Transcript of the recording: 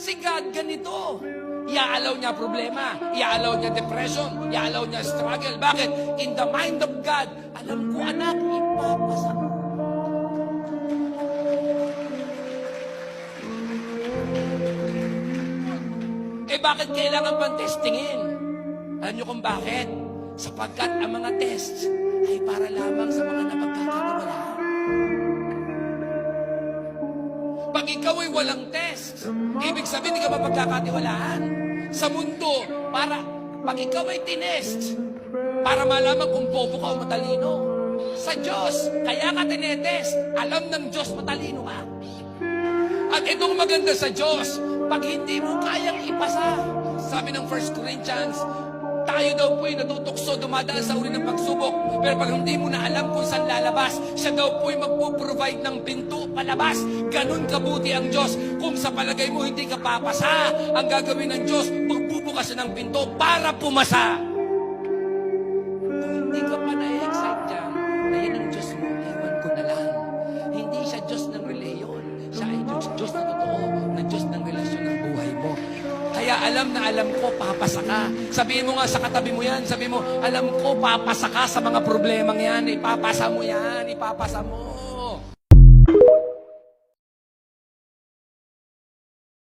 Si God ganito. Iaalaw niya problema, iaalaw niya depression, iaalaw niya struggle. Bakit? In the mind of God, alam ko anak, ipapasa mo. Bakit kailangan bang testingin? Alam niyo kung bakit? Sapagkat ang mga tests ay para lamang sa mga napagkakatiwalaan. Pag ikaw ay walang test, ibig sabihin hindi ka mapagkakatiwalaan. Sa mundo, pag ikaw ay tinest, para malaman kung bobo ka o matalino. Sa Diyos, kaya ka tinetest, alam ng Diyos matalino ka. At itong maganda sa Diyos, pag hindi mo kayang ipasa, sabi ng 1 Corinthians, tayo daw po'y natutukso, dumadaan sa uri ng pagsubok. Pero pag hindi mo na alam kung saan lalabas, siya daw po'y magpo-provide ng pinto palabas. Ganon kabuti ang Diyos. Kung sa palagay mo hindi ka papasa, ang gagawin ng Diyos, magbubukas siya ng pinto para pumasa. Kung hindi ka pa na-excite dyan, na yan ang Diyos mo, ewan ko na lang. Hindi siya Diyos ng reliyon. Siya ay Diyos na totoo, na Diyos ng relasyon ng buhay mo. Kaya alam na alam ko, papasa ka. Sabihin mo nga sa katabi mo yan, sabihin mo, alam ko, papasa ka sa mga problemang yan, ipapasa mo yan, ipapasa mo.